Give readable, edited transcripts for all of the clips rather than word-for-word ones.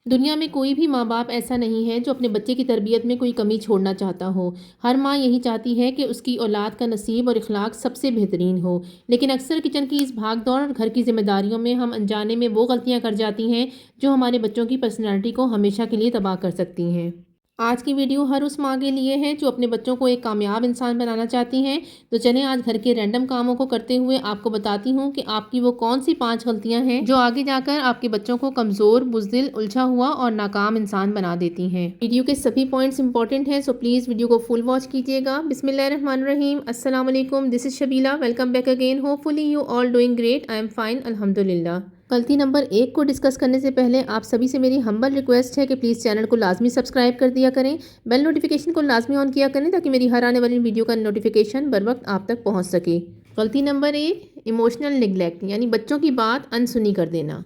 دنیا میں کوئی بھی ماں باپ ایسا نہیں ہے جو اپنے بچے کی تربیت میں کوئی کمی چھوڑنا چاہتا ہو۔ ہر ماں یہی چاہتی ہے کہ اس کی اولاد کا نصیب اور اخلاق سب سے بہترین ہو، لیکن اکثر کچن کی اس بھاگ دوڑ اور گھر کی ذمہ داریوں میں ہم انجانے میں وہ غلطیاں کر جاتی ہیں جو ہمارے بچوں کی پرسنالٹی کو ہمیشہ کے لیے تباہ کر سکتی ہیں۔ آج کی ویڈیو ہر اس ماں کے لیے ہے جو اپنے بچوں کو ایک کامیاب انسان بنانا چاہتی ہیں۔ تو چلیں آج گھر کے رینڈم کاموں کو کرتے ہوئے آپ کو بتاتی ہوں کہ آپ کی وہ کون سی 5 غلطیاں ہیں جو آگے جا کر آپ کے بچوں کو کمزور، بزدل، الجھا ہوا اور ناکام انسان بنا دیتی ہیں۔ ویڈیو کے سبھی پوائنٹس امپورٹنٹ ہیں، سو پلیز ویڈیو کو فل واچ کیجیے گا۔ بسم اللہ الرحمن الرحیم۔ السلام علیکم، this is Shabila, welcome back again, hopefully you all doing great, I am fine الحمدللہ۔ غلطی نمبر 1 کو ڈسکس کرنے سے پہلے آپ سبھی سے میری ہمبل ریکویسٹ ہے کہ پلیز چینل کو لازمی سبسکرائب کر دیا کریں، بیل نوٹیفیکیشن کو لازمی آن کیا کریں تاکہ میری ہر آنے والی ویڈیو کا نوٹیفیکیشن بر وقت آپ تک پہنچ سکے۔ غلطی نمبر 1، ایموشنل نیگلیکٹ، یعنی بچوں کی بات انسنی کر دینا۔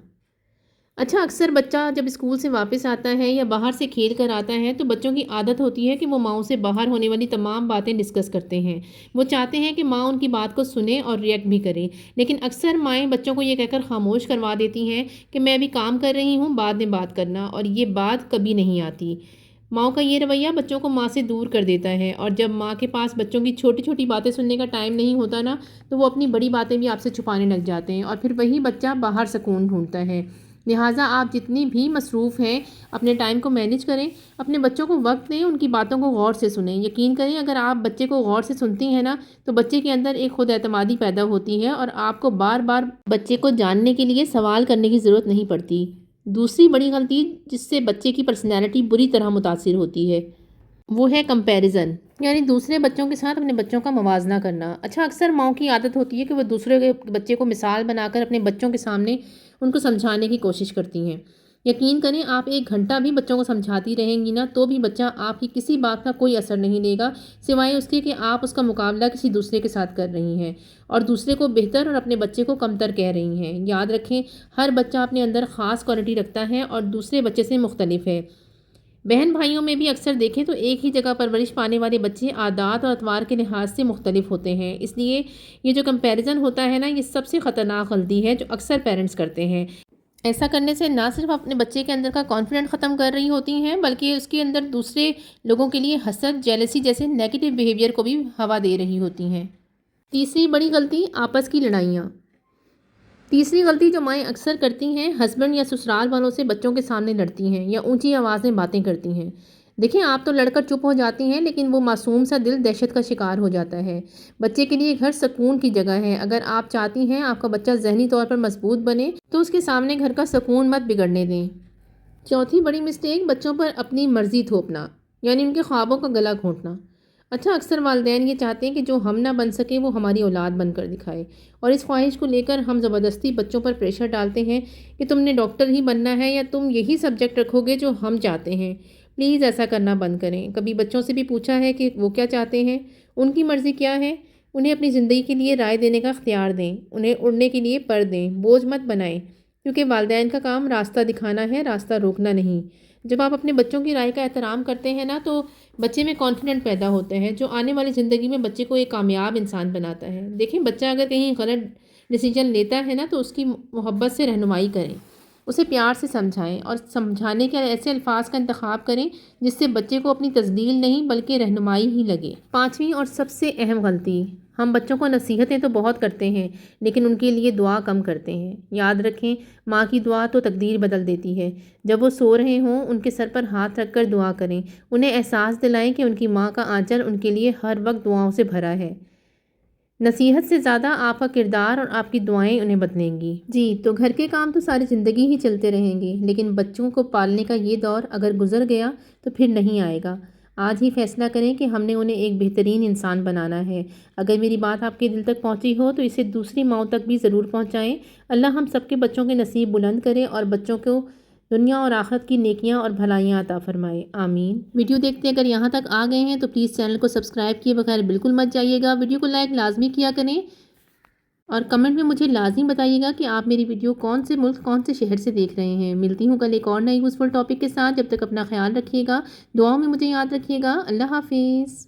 اچھا، اکثر بچہ جب اسکول سے واپس آتا ہے یا باہر سے کھیل کر آتا ہے تو بچوں کی عادت ہوتی ہے کہ وہ ماؤں سے باہر ہونے والی تمام باتیں ڈسکس کرتے ہیں۔ وہ چاہتے ہیں کہ ماں ان کی بات کو سنے اور ریئیکٹ بھی کرے، لیکن اکثر مائیں بچوں کو یہ کہہ کر خاموش کروا دیتی ہیں کہ میں ابھی کام کر رہی ہوں، بعد میں بات کرنا، اور یہ بات کبھی نہیں آتی۔ ماؤں کا یہ رویہ بچوں کو ماں سے دور کر دیتا ہے، اور جب ماں کے پاس بچوں کی چھوٹی چھوٹی باتیں سننے کا ٹائم نہیں ہوتا نا، تو وہ اپنی بڑی باتیں بھی آپ سے چھپانے لگ جاتے ہیں، اور پھر وہی بچہ باہر سکون ڈھونڈتا ہے۔ لہٰذا آپ جتنی بھی مصروف ہیں اپنے ٹائم کو مینیج کریں، اپنے بچوں کو وقت دیں، ان کی باتوں کو غور سے سنیں۔ یقین کریں اگر آپ بچے کو غور سے سنتی ہیں نا تو بچے کے اندر ایک خود اعتمادی پیدا ہوتی ہے اور آپ کو بار بار بچے کو جاننے کے لیے سوال کرنے کی ضرورت نہیں پڑتی۔ دوسری بڑی غلطی جس سے بچے کی پرسنالٹی بری طرح متاثر ہوتی ہے وہ ہے کمپیریزن، یعنی دوسرے بچوں کے ساتھ اپنے بچوں کا موازنہ کرنا۔ اچھا، اکثر ماؤں کی عادت ہوتی ہے کہ وہ دوسرے کے بچے کو مثال بنا کر اپنے بچوں کے سامنے ان کو سمجھانے کی کوشش کرتی ہیں۔ یقین کریں آپ 1 گھنٹہ بھی بچوں کو سمجھاتی رہیں گی نا تو بھی بچہ آپ کی کسی بات کا کوئی اثر نہیں لے گا، سوائے اس کے کہ آپ اس کا مقابلہ کسی دوسرے کے ساتھ کر رہی ہیں اور دوسرے کو بہتر اور اپنے بچے کو کمتر کہہ رہی ہیں۔ یاد رکھیں، ہر بچہ اپنے اندر خاص کوالٹی رکھتا ہے اور دوسرے بچے سے مختلف ہے۔ بہن بھائیوں میں بھی اکثر دیکھیں تو ایک ہی جگہ پرورش پانے والے بچے عادات اور اطوار کے لحاظ سے مختلف ہوتے ہیں، اس لیے یہ جو کمپیریزن ہوتا ہے نا، یہ سب سے خطرناک غلطی ہے جو اکثر پیرنٹس کرتے ہیں۔ ایسا کرنے سے نہ صرف اپنے بچے کے اندر کا کانفیڈنٹ ختم کر رہی ہوتی ہیں بلکہ اس کے اندر دوسرے لوگوں کے لیے حسد، جیلسی جیسے نیگیٹو بیہیویئر کو بھی ہوا دے رہی ہوتی ہیں۔ تیسری بڑی غلطی، آپس کی لڑائیاں۔ تیسری غلطی جو مائیں اکثر کرتی ہیں، ہسبینڈ یا سسرال والوں سے بچوں کے سامنے لڑتی ہیں یا اونچی آواز میں باتیں کرتی ہیں۔ دیکھیں، آپ تو لڑ کر چپ ہو جاتی ہیں لیکن وہ معصوم سا دل دہشت کا شکار ہو جاتا ہے۔ بچے کے لیے گھر سکون کی جگہ ہے، اگر آپ چاہتی ہیں آپ کا بچہ ذہنی طور پر مضبوط بنے تو اس کے سامنے گھر کا سکون مت بگڑنے دیں۔ چوتھی بڑی مسٹیک، بچوں پر اپنی مرضی تھوپنا، یعنی ان کے خوابوں کا گلا گھونٹنا۔ اچھا، اکثر والدین یہ چاہتے ہیں کہ جو ہم نہ بن سکے وہ ہماری اولاد بن کر دکھائے، اور اس خواہش کو لے کر ہم زبردستی بچوں پر پریشر ڈالتے ہیں کہ تم نے ڈاکٹر ہی بننا ہے یا تم یہی سبجیکٹ رکھو گے جو ہم چاہتے ہیں۔ پلیز ایسا کرنا بند کریں۔ کبھی بچوں سے بھی پوچھا ہے کہ وہ کیا چاہتے ہیں، ان کی مرضی کیا ہے؟ انہیں اپنی زندگی کے لیے رائے دینے کا اختیار دیں، انہیں اڑنے کے لیے پر دیں، بوجھ مت بنائیں، کیونکہ والدین کا کام راستہ دکھانا ہے، راستہ روکنا نہیں۔ جب آپ اپنے بچوں کی رائے کا احترام کرتے ہیں نا تو بچے میں کانفیڈنٹ پیدا ہوتا ہے جو آنے والی زندگی میں بچے کو ایک کامیاب انسان بناتا ہے۔ دیکھیں، بچہ اگر کہیں غلط ڈیسیجن لیتا ہے نا تو اس کی محبت سے رہنمائی کریں، اسے پیار سے سمجھائیں اور سمجھانے کے ایسے الفاظ کا انتخاب کریں جس سے بچے کو اپنی تذلیل نہیں بلکہ رہنمائی ہی لگے۔ پانچویں اور سب سے اہم غلطی، ہم بچوں کو نصیحتیں تو بہت کرتے ہیں لیکن ان کے لیے دعا کم کرتے ہیں۔ یاد رکھیں، ماں کی دعا تو تقدیر بدل دیتی ہے۔ جب وہ سو رہے ہوں ان کے سر پر ہاتھ رکھ کر دعا کریں، انہیں احساس دلائیں کہ ان کی ماں کا آنچل ان کے لیے ہر وقت دعاؤں سے بھرا ہے۔ نصیحت سے زیادہ آپ کا کردار اور آپ کی دعائیں انہیں بدلیں گی۔ جی تو گھر کے کام تو ساری زندگی ہی چلتے رہیں گے، لیکن بچوں کو پالنے کا یہ دور اگر گزر گیا تو پھر نہیں آئے گا۔ آج ہی فیصلہ کریں کہ ہم نے انہیں ایک بہترین انسان بنانا ہے۔ اگر میری بات آپ کے دل تک پہنچی ہو تو اسے دوسری ماؤں تک بھی ضرور پہنچائیں۔ اللہ ہم سب کے بچوں کے نصیب بلند کرے اور بچوں کو دنیا اور آخرت کی نیکیاں اور بھلائیاں عطا فرمائے، آمین۔ ویڈیو دیکھتے اگر یہاں تک آ گئے ہیں تو پلیز چینل کو سبسکرائب کیے بغیر بالکل مت جائیے گا، ویڈیو کو لائک لازمی کیا کریں اور کمنٹ میں مجھے لازمی بتائیے گا کہ آپ میری ویڈیو کون سے ملک، کون سے شہر سے دیکھ رہے ہیں۔ ملتی ہوں کل ایک اور نئے یوزفل ٹاپک کے ساتھ، جب تک اپنا خیال رکھیے گا، دعاؤں میں مجھے یاد رکھیے گا۔ اللہ حافظ۔